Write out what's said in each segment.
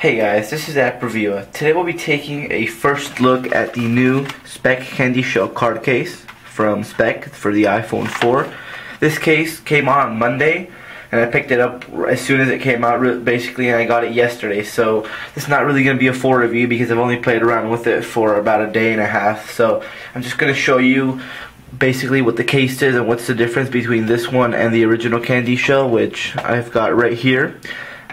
Hey guys, this is App Review. Today we'll be taking a first look at the new Speck CandyShell card case from Speck for the iPhone 4. This case came out on Monday, and I picked it up as soon as it came out, basically, and I got it yesterday. So it's not really going to be a full review because I've only played around with it for about a day and a half. So I'm just going to show you basically what the case is and what's the difference between this one and the original CandyShell, which I've got right here.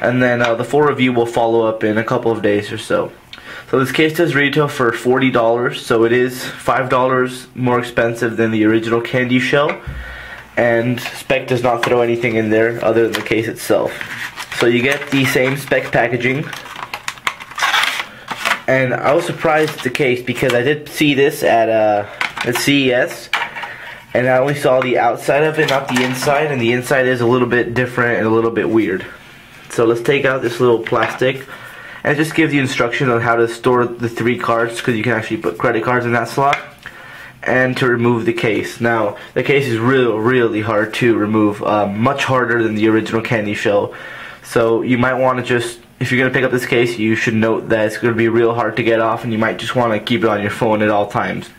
And then the full review will follow up in a couple of days or so. So this case does retail for $40, so it is $5 more expensive than the original CandyShell. And Speck does not throw anything in there other than the case itself. So you get the same Speck packaging. And I was surprised at the case because I did see this at CES. And I only saw the outside of it, not the inside. And the inside is a little bit different and a little bit weird. So let's take out this little plastic, and it just gives you instructions on how to store the 3 cards, because you can actually put credit cards in that slot, and to remove the case. Now the case is really hard to remove, much harder than the original CandyShell. So you might want to just, if you're going to pick up this case, you should note that it's going to be real hard to get off, and you might just want to keep it on your phone at all times.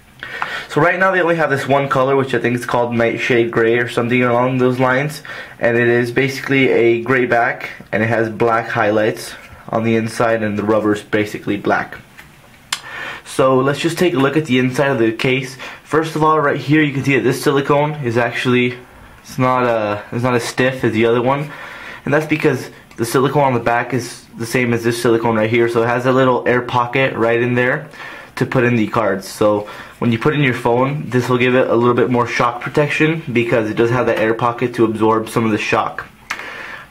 So right now they only have this one color, which I think is called Nightshade Gray or something along those lines, and it is basically a gray back, and it has black highlights on the inside, and the rubber is basically black. So let's just take a look at the inside of the case. First of all, right here you can see that this silicone is actually it's not as stiff as the other one, and that's because the silicone on the back is the same as this silicone right here, so it has a little air pocket right in there to put in the cards. So when you put in your phone, this will give it a little bit more shock protection because it does have that air pocket to absorb some of the shock.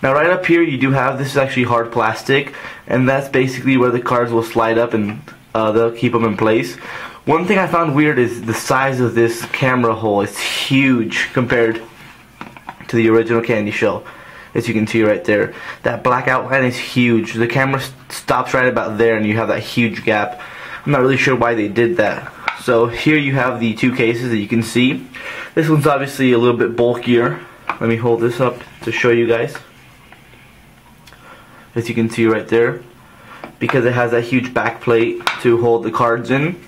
Now right up here you do have, this is actually hard plastic, and that's basically where the cards will slide up, and they'll keep them in place. One thing I found weird is the size of this camera hole. It's huge compared to the original CandyShell. As you can see right there, that black outline is huge. The camera stops right about there, and you have that huge gap. I'm not really sure why they did that. So here you have the 2 cases that you can see. This one's obviously a little bit bulkier. Let me hold this up to show you guys. As you can see right there, because it has that huge back plate to hold the cards in.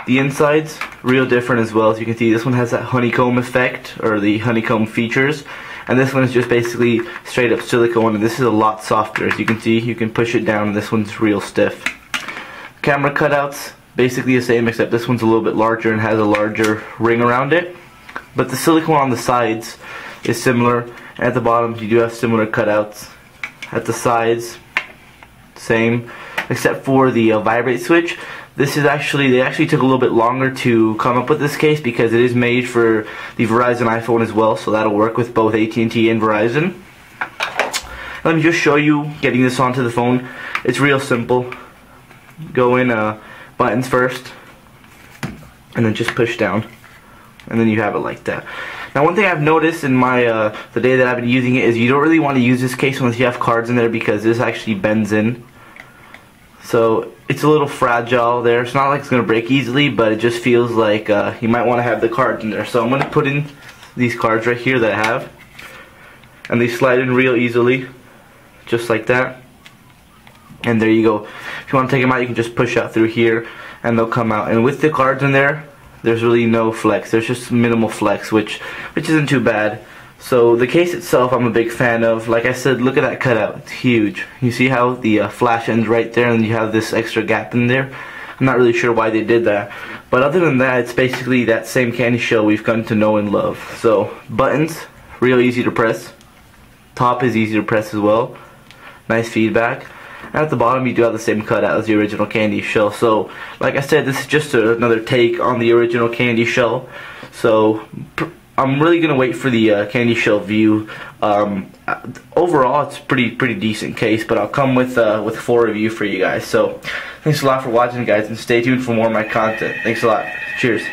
The inside's real different as well. As you can see, this one has that honeycomb effect, or the honeycomb features, and this one is just basically straight up silicone, and this is a lot softer. As you can see, you can push it down, and this one's real stiff. Camera cutouts, basically the same, except this one's a little bit larger and has a larger ring around it. But the silicone on the sides is similar, and at the bottom you do have similar cutouts. At the sides, same, except for the vibrate switch. This is actually, they actually took a little bit longer to come up with this case because it is made for the Verizon iPhone as well, so that'll work with both AT&T and Verizon. Let me just show you getting this onto the phone. It's real simple. Go in buttons first, and then just push down, and then you have it like that. Now one thing I've noticed in my the day that I've been using it is you don't really want to use this case unless you have cards in there, because this actually bends in. So it's a little fragile there. It's not like it's going to break easily, but it just feels like you might want to have the cards in there. So I'm going to put in these cards right here that I have, and they slide in real easily, just like that. And there you go. If you want to take them out, you can just push out through here and they'll come out. And with the cards in there, there's really no flex. There's just minimal flex, which isn't too bad. So the case itself I'm a big fan of. Like I said, look at that cutout. It's huge. You see how the flash ends right there, and you have this extra gap in there. I'm not really sure why they did that. But other than that, it's basically that same CandyShell we've come to know and love. So buttons, real easy to press. Top is easy to press as well. Nice feedback. And at the bottom you do have the same cutout as the original CandyShell. So like I said, this is just another take on the original CandyShell. So I'm really gonna wait for the CandyShell View. Overall it's pretty decent case, but I'll come with a full review for you guys. So thanks a lot for watching, guys, and stay tuned for more of my content. Thanks a lot. Cheers.